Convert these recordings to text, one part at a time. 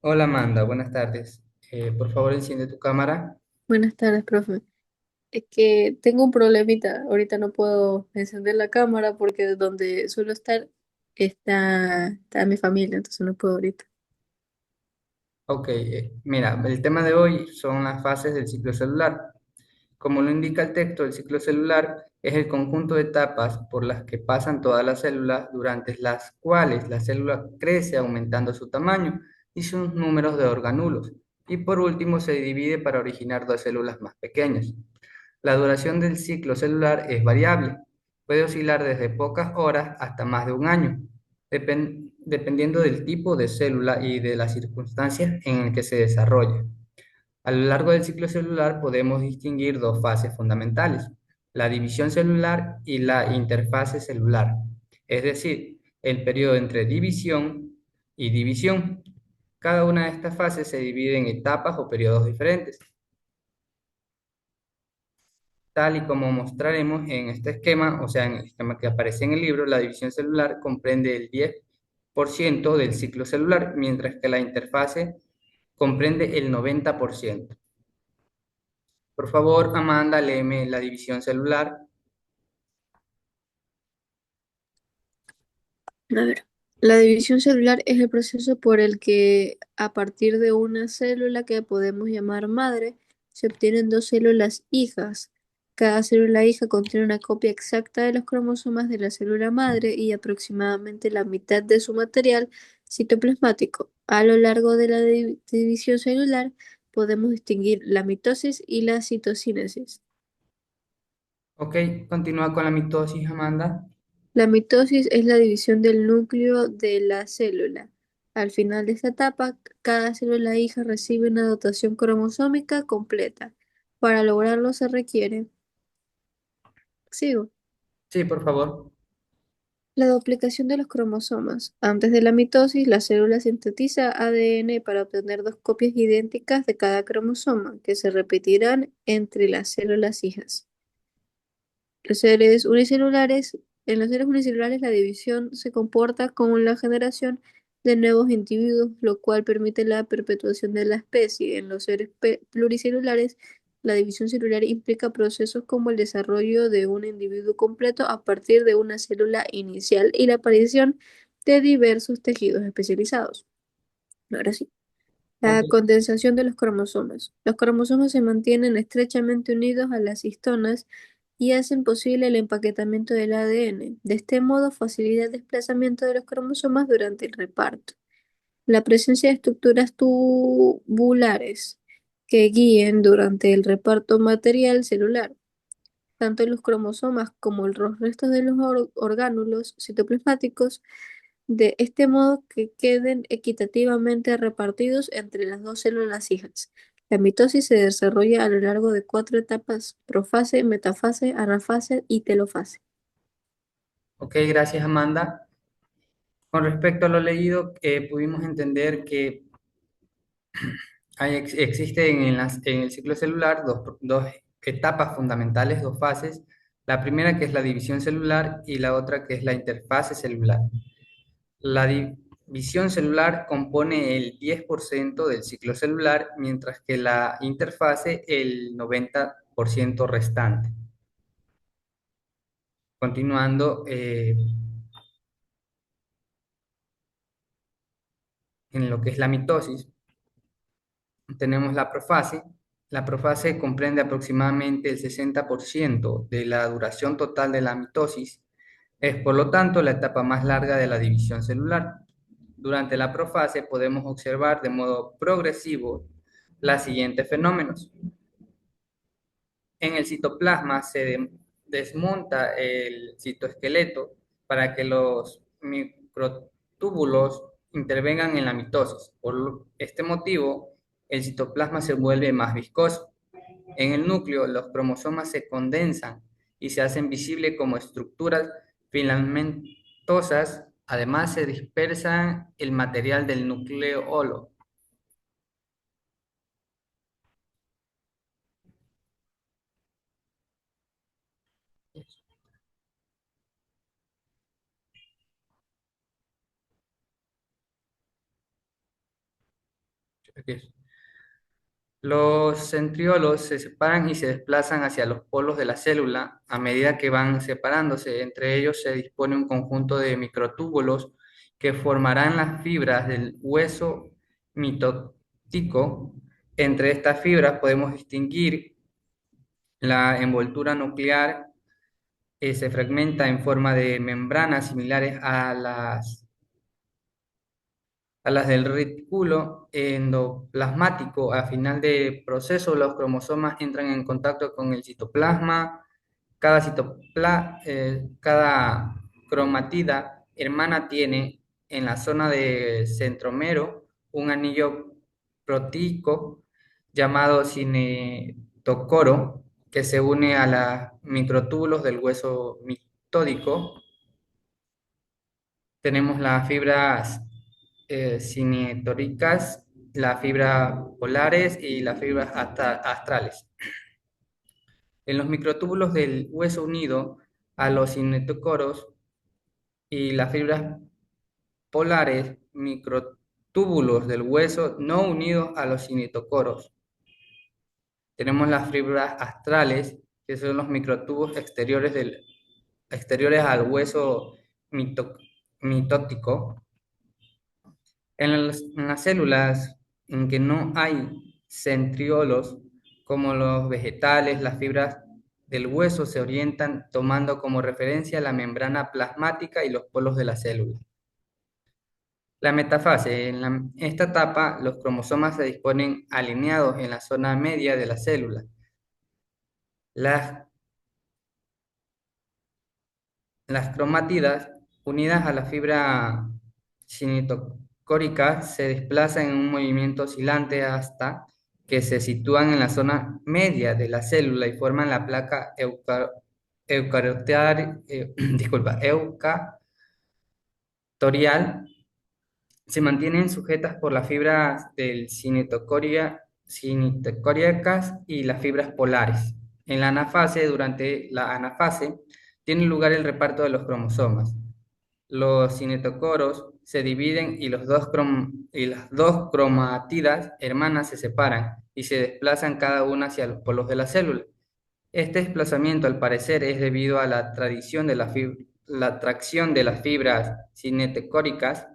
Hola Amanda, buenas tardes. Por favor, enciende tu cámara. Buenas tardes, profe. Es que tengo un problemita. Ahorita no puedo encender la cámara porque donde suelo estar está mi familia, entonces no puedo ahorita. Ok, mira, el tema de hoy son las fases del ciclo celular. Como lo indica el texto, el ciclo celular es el conjunto de etapas por las que pasan todas las células, durante las cuales la célula crece aumentando su tamaño y sus números de organulos. Y por último, se divide para originar dos células más pequeñas. La duración del ciclo celular es variable. Puede oscilar desde pocas horas hasta más de un año, dependiendo del tipo de célula y de las circunstancias en el que se desarrolla. A lo largo del ciclo celular podemos distinguir dos fases fundamentales: la división celular y la interfase celular, es decir, el periodo entre división y división. Cada una de estas fases se divide en etapas o periodos diferentes. Tal y como mostraremos en este esquema, o sea, en el esquema que aparece en el libro, la división celular comprende el 10% del ciclo celular, mientras que la interfase comprende el 90%. Por favor, Amanda, léeme la división celular. A ver, la división celular es el proceso por el que, a partir de una célula que podemos llamar madre, se obtienen dos células hijas. Cada célula hija contiene una copia exacta de los cromosomas de la célula madre y aproximadamente la mitad de su material citoplasmático. A lo largo de la división celular podemos distinguir la mitosis y la citocínesis. Ok, continúa con la mitosis, Amanda. La mitosis es la división del núcleo de la célula. Al final de esta etapa, cada célula hija recibe una dotación cromosómica completa. Para lograrlo se requiere, sigo, Sí, por favor. la duplicación de los cromosomas. Antes de la mitosis, la célula sintetiza ADN para obtener dos copias idénticas de cada cromosoma, que se repetirán entre las células hijas. Los seres unicelulares, en los seres unicelulares la división se comporta como la generación de nuevos individuos, lo cual permite la perpetuación de la especie. En los seres pluricelulares, la división celular implica procesos como el desarrollo de un individuo completo a partir de una célula inicial y la aparición de diversos tejidos especializados. Ahora sí. Ok, La condensación de los cromosomas. Los cromosomas se mantienen estrechamente unidos a las histonas y hacen posible el empaquetamiento del ADN. De este modo facilita el desplazamiento de los cromosomas durante el reparto. La presencia de estructuras tubulares que guíen durante el reparto material celular. Tanto los cromosomas como los restos de los orgánulos citoplasmáticos de este modo que queden equitativamente repartidos entre las dos células hijas. La mitosis se desarrolla a lo largo de cuatro etapas: profase, metafase, anafase y telofase. ok, gracias, Amanda. Con respecto a lo leído, pudimos entender que existen en el ciclo celular dos etapas fundamentales, dos fases. La primera que es la división celular y la otra que es la interfase celular. La división celular compone el 10% del ciclo celular, mientras que la interfase el 90% restante. Continuando en lo que es la mitosis, tenemos la profase. La profase comprende aproximadamente el 60% de la duración total de la mitosis. Es, por lo tanto, la etapa más larga de la división celular. Durante la profase podemos observar de modo progresivo los siguientes fenómenos. En el citoplasma se desmonta el citoesqueleto para que los microtúbulos intervengan en la mitosis. Por este motivo, el citoplasma se vuelve más viscoso. En el núcleo, los cromosomas se condensan y se hacen visibles como estructuras filamentosas. Además, se dispersa el material del nucleolo. Aquí es. Los centriolos se separan y se desplazan hacia los polos de la célula a medida que van separándose. Entre ellos se dispone un conjunto de microtúbulos que formarán las fibras del hueso mitótico. Entre estas fibras podemos distinguir la envoltura nuclear, se fragmenta en forma de membranas similares a las del retículo endoplasmático. A final de proceso, los cromosomas entran en contacto con el citoplasma. Cada cromatida hermana tiene en la zona de centrómero un anillo proteíco llamado cinetocoro que se une a los microtúbulos del hueso mitótico. Tenemos las fibras cinetóricas, las fibras polares y las fibras astrales. En los microtúbulos del hueso unido a los cinetocoros y las fibras polares, microtúbulos del hueso no unidos a los cinetocoros. Tenemos las fibras astrales, que son los microtúbulos exteriores al hueso mitótico. En las células en que no hay centriolos, como los vegetales, las fibras del hueso se orientan tomando como referencia la membrana plasmática y los polos de la célula. La metafase. Esta etapa, los cromosomas se disponen alineados en la zona media de la célula. Las Las cromátidas, unidas a la fibra cinetocórica, se desplazan en un movimiento oscilante hasta que se sitúan en la zona media de la célula y forman la placa eucaryotorial. Se mantienen sujetas por las fibras del cinetocóriacas y las fibras polares. En la anafase, durante la anafase, tiene lugar el reparto de los cromosomas. Los cinetocoros se dividen y las dos cromátidas hermanas se separan y se desplazan cada una hacia los polos de la célula. Este desplazamiento, al parecer, es debido a la la tracción de las fibras cinetocóricas.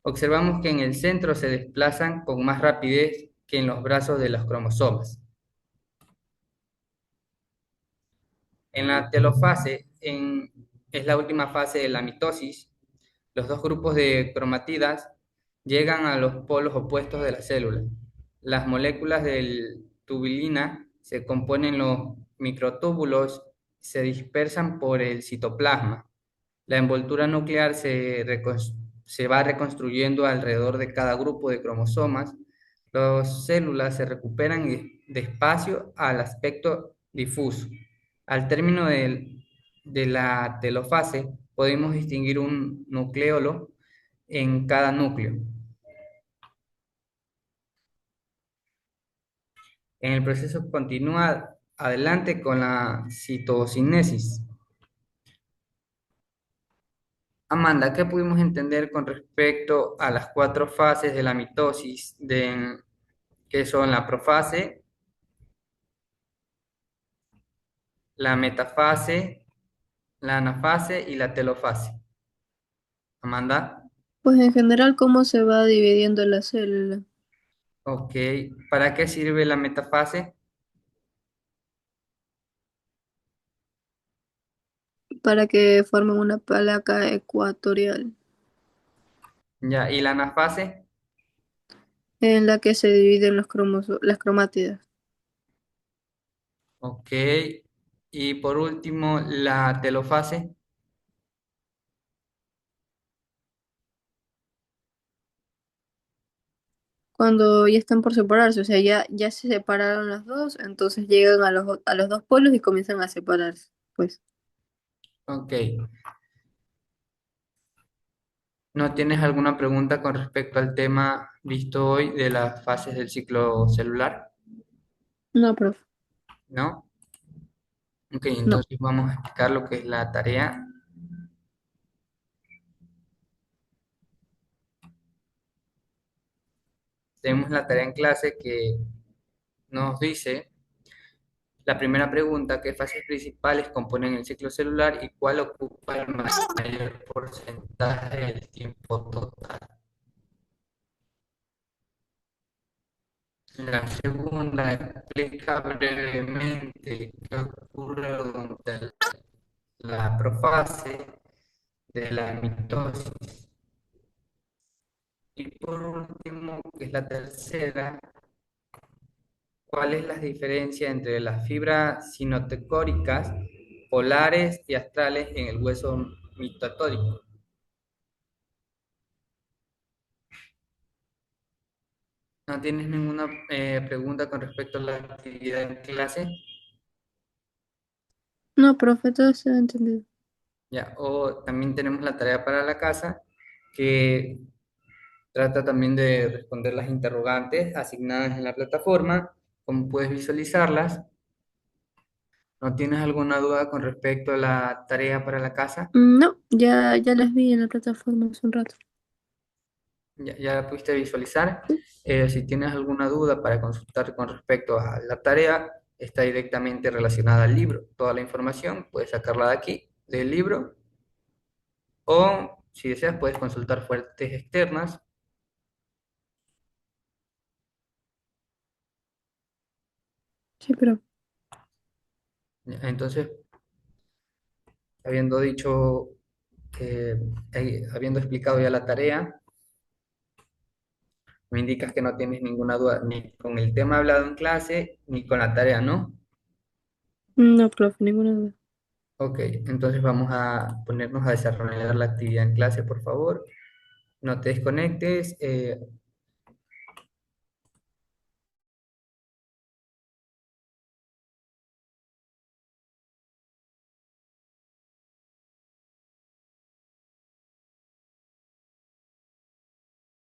Observamos que en el centro se desplazan con más rapidez que en los brazos de los cromosomas. En la telofase, es la última fase de la mitosis. Los dos grupos de cromatidas llegan a los polos opuestos de la célula. Las moléculas de tubulina se componen los microtúbulos, se dispersan por el citoplasma. La envoltura nuclear se va reconstruyendo alrededor de cada grupo de cromosomas. Las células se recuperan despacio al aspecto difuso. Al término de la telofase, podemos distinguir un nucleolo en cada núcleo. En el proceso continúa adelante con la citocinesis. Amanda, ¿qué pudimos entender con respecto a las cuatro fases de la mitosis, que son la profase, la metafase, la anafase y la telofase? Amanda, Pues en general, ¿cómo se va dividiendo la célula? ok. ¿Para qué sirve la metafase? Para que formen una placa ecuatorial Ya, ¿y la anafase? en la que se dividen las cromátidas. Ok. Y por último, la telofase. Cuando ya están por separarse, o sea, ya se separaron las dos, entonces llegan a los dos polos y comienzan a separarse. Pues Ok. ¿No tienes alguna pregunta con respecto al tema visto hoy de las fases del ciclo celular? no, profe, ¿No? Ok, no. entonces vamos a explicar lo que es la tarea. tenemos la tarea en clase que nos dice la primera pregunta: ¿qué fases principales componen el ciclo celular y cuál ocupa el mayor porcentaje del tiempo total? La segunda explica brevemente qué ocurre durante la profase de la mitosis. Y por último, que es la tercera, ¿cuál es la diferencia entre las fibras sinotecóricas, polares y astrales en el hueso mitotórico? ¿No tienes ninguna pregunta con respecto a la actividad en clase? No, profe, todo se ha entendido. Ya, o también tenemos la tarea para la casa, que trata también de responder las interrogantes asignadas en la plataforma, cómo puedes visualizarlas. ¿No tienes alguna duda con respecto a la tarea para la casa? No, ya las vi en la plataforma hace un rato. Ya la pudiste visualizar. Si tienes alguna duda para consultar con respecto a la tarea, está directamente relacionada al libro. Toda la información puedes sacarla de aquí, del libro, o si deseas puedes consultar fuentes externas. Sí, pero Entonces, habiendo dicho que, habiendo explicado ya la tarea, me indicas que no tienes ninguna duda ni con el tema hablado en clase ni con la tarea, ¿no? no, profe, ninguna duda. Ok, entonces vamos a ponernos a desarrollar la actividad en clase, por favor. No te desconectes.